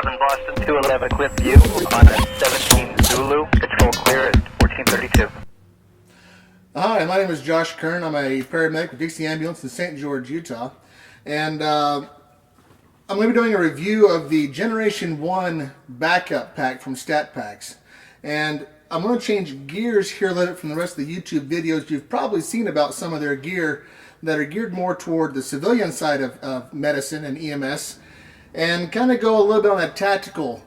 7 Boston, 211 equipped view on 17 Zulu. Control clear at 1432. Hi, my name is Josh Kern. I'm a paramedic with Dixie Ambulance in St. George, Utah. And I'm going to be doing a review of the Generation 1 backup pack from StatPacks. And I'm going to change gears here a little bit from the rest of the YouTube videos. You've probably seen about some of their gear that are geared more toward the civilian side of medicine and EMS, and kind of go a little bit on that tactical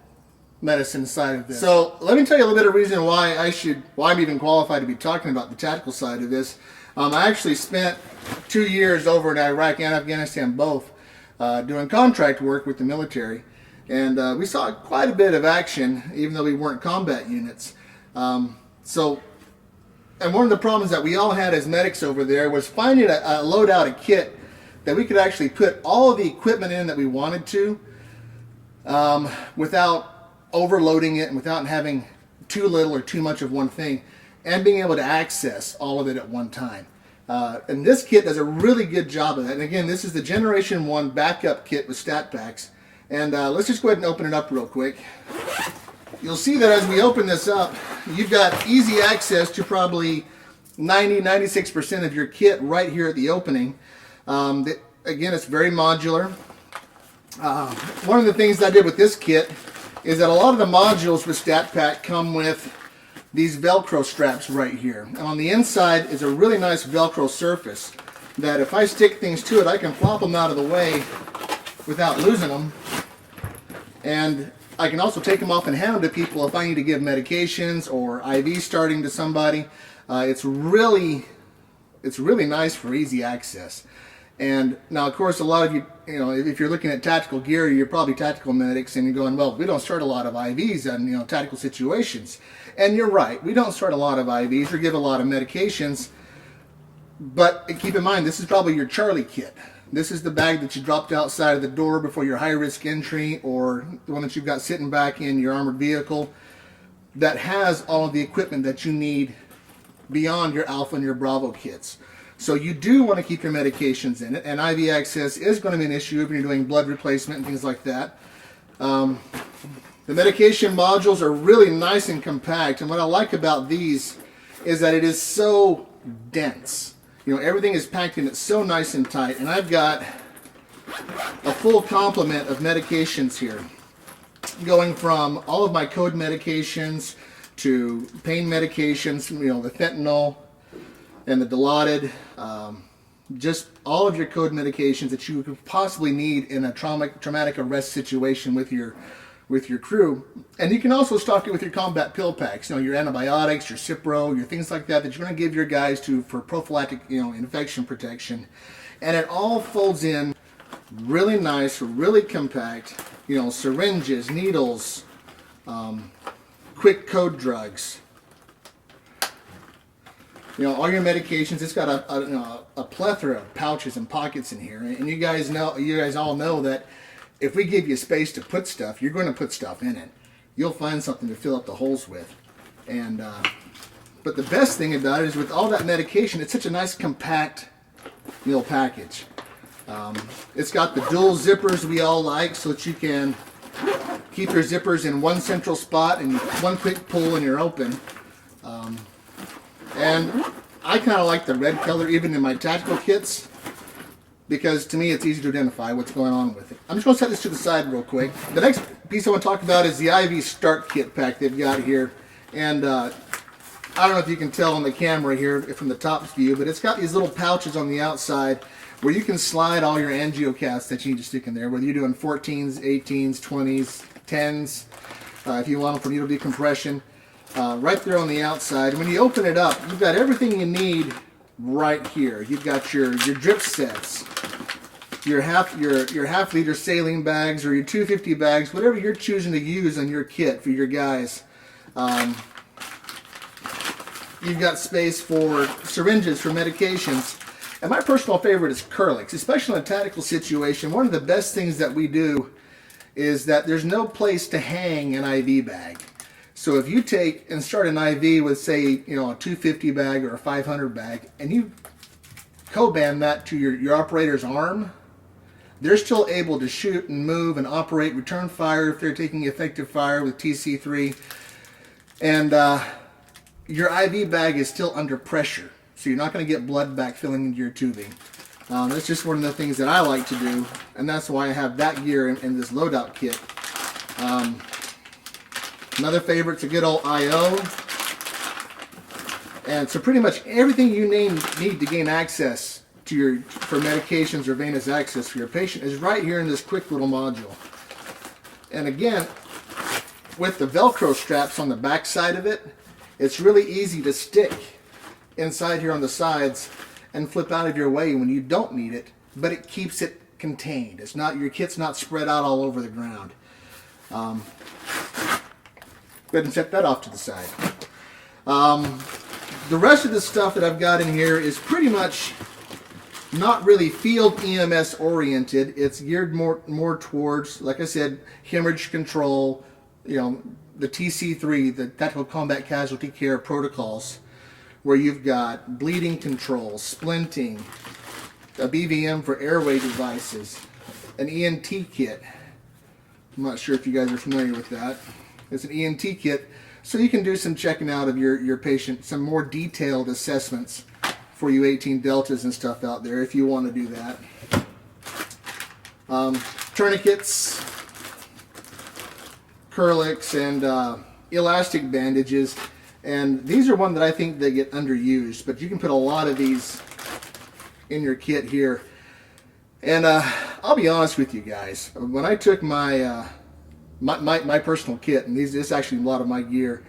medicine side of this. So let me tell you a little bit of reason why I'm even qualified to be talking about the tactical side of this. I actually spent 2 years over in Iraq and Afghanistan both doing contract work with the military, and we saw quite a bit of action even though we weren't combat units. And one of the problems that we all had as medics over there was finding a loadout, a kit that we could actually put all of the equipment in that we wanted to without overloading it and without having too little or too much of one thing, and being able to access all of it at one time. And this kit does a really good job of that. And again, this is the Generation 1 backup kit with StatPacks. And let's just go ahead and open it up real quick. You'll see that as we open this up, you've got easy access to probably 90-96% of your kit right here at the opening. Again, it's very modular. One of the things that I did with this kit is that a lot of the modules with StatPack come with these Velcro straps right here. And on the inside is a really nice Velcro surface that if I stick things to it, I can flop them out of the way without losing them. And I can also take them off and hand them to people if I need to give medications or IV starting to somebody. It's really nice for easy access. And now, of course, a lot of you know, if you're looking at tactical gear, you're probably tactical medics, and you're going, well, we don't start a lot of IVs in tactical situations. And you're right, we don't start a lot of IVs or give a lot of medications. But keep in mind, this is probably your Charlie kit. This is the bag that you dropped outside of the door before your high-risk entry, or the one that you've got sitting back in your armored vehicle that has all of the equipment that you need beyond your Alpha and your Bravo kits. So you do want to keep your medications in it, and IV access is going to be an issue if you're doing blood replacement and things like that. The medication modules are really nice and compact, and what I like about these is that it is so dense. Everything is packed in it so nice and tight, and I've got a full complement of medications here, going from all of my code medications to pain medications, the fentanyl and the Dilaudid, just all of your code medications that you could possibly need in a traumatic arrest situation with your crew. And you can also stock it with your combat pill packs, your antibiotics, your Cipro, your things like that you're going to give your guys for prophylactic, infection protection. And it all folds in really nice, really compact, syringes, needles, quick code drugs, all your medications. It's got a plethora of pouches and pockets in here. And you guys all know that if we give you space to put stuff, you're going to put stuff in it. You'll find something to fill up the holes with. And but the best thing about it is with all that medication, it's such a nice compact package. It's got the dual zippers we all like, so that you can keep your zippers in one central spot and one quick pull and you're open. And I kind of like the red color even in my tactical kits, because to me it's easy to identify what's going on with it. I'm just going to set this to the side real quick. The next piece I want to talk about is the IV Start Kit pack they've got here. And I don't know if you can tell on the camera here from the top view, but it's got these little pouches on the outside where you can slide all your angio casts that you need to stick in there, whether you're doing 14s, 18s, 20s, 10s, if you want them for needle decompression. Right there on the outside. When you open it up, you've got everything you need right here. You've got your drip sets, your half liter saline bags, or your 250 bags, whatever you're choosing to use on your kit for your guys. You've got space for syringes for medications. And my personal favorite is Curlix, especially in a tactical situation. One of the best things that we do is that there's no place to hang an IV bag. So if you take and start an IV with, say, a 250 bag or a 500 bag, and you co-band that to your operator's arm, they're still able to shoot and move and operate, return fire if they're taking effective fire with TC3. And your IV bag is still under pressure, so you're not going to get blood back filling into your tubing. That's just one of the things that I like to do, and that's why I have that gear in this loadout kit. Another favorite's a good old IO. And so pretty much everything you need to gain access to for medications or venous access for your patient is right here in this quick little module. And again, with the Velcro straps on the back side of it, it's really easy to stick inside here on the sides and flip out of your way when you don't need it, but it keeps it contained. It's not, your kit's not spread out all over the ground. Go ahead and set that off to the side. The rest of the stuff that I've got in here is pretty much not really field EMS oriented. It's geared more towards, like I said, hemorrhage control, you know, the TC3, the Tactical Combat Casualty Care protocols, where you've got bleeding control, splinting, a BVM for airway devices, an ENT kit. I'm not sure if you guys are familiar with that. It's an ENT kit, so you can do some checking out of your patient, some more detailed assessments for you 18 deltas and stuff out there if you want to do that. Tourniquets, Curlix, and elastic bandages. And these are one that I think they get underused, but you can put a lot of these in your kit here. And I'll be honest with you guys, when I took my my personal kit, and this is actually a lot of my gear,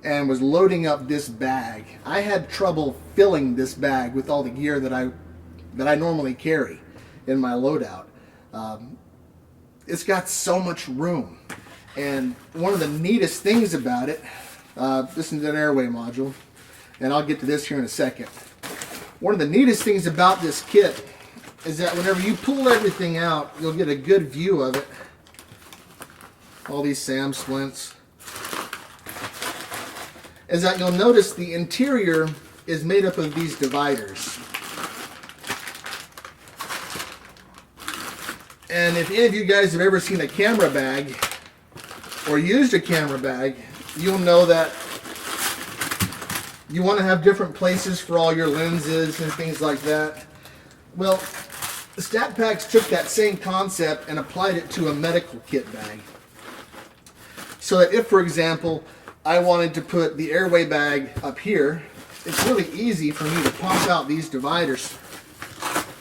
and was loading up this bag, I had trouble filling this bag with all the gear that I normally carry in my loadout. It's got so much room, and one of the neatest things about it, this is an airway module, and I'll get to this here in a second. One of the neatest things about this kit is that whenever you pull everything out, you'll get a good view of it. All these SAM splints. Is that you'll notice the interior is made up of these dividers. And if any of you guys have ever seen a camera bag or used a camera bag, you'll know that you want to have different places for all your lenses and things like that. Well, StatPacks took that same concept and applied it to a medical kit bag. So that if, for example, I wanted to put the airway bag up here, it's really easy for me to pop out these dividers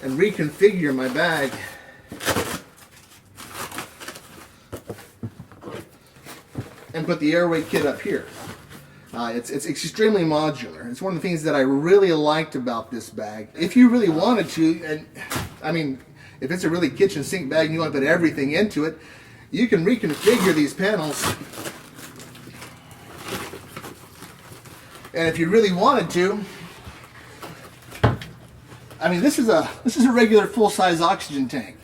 and reconfigure my bag and put the airway kit up here. It's extremely modular. It's one of the things that I really liked about this bag. If you really wanted to, and I mean, if it's a really kitchen sink bag and you want to put everything into it, you can reconfigure these panels. And if you really wanted to, I mean, this is a regular full-size oxygen tank.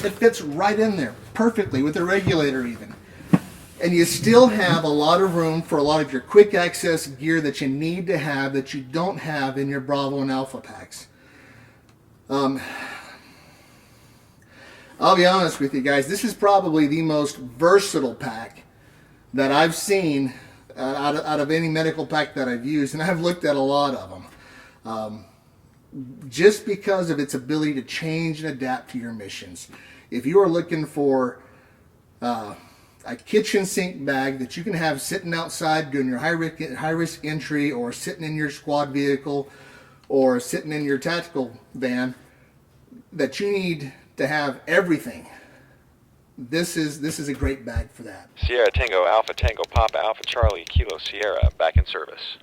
It fits right in there perfectly with a regulator even. And you still have a lot of room for a lot of your quick access gear that you need to have that you don't have in your Bravo and Alpha packs. I'll be honest with you guys, this is probably the most versatile pack that I've seen out of any medical pack that I've used, and I've looked at a lot of them. Just because of its ability to change and adapt to your missions. If you are looking for a kitchen sink bag that you can have sitting outside during your high risk entry, or sitting in your squad vehicle, or sitting in your tactical van, that you need to have everything, this is a great bag for that. Sierra Tango Alpha Tango Papa Alpha Charlie Kilo Sierra, back in service.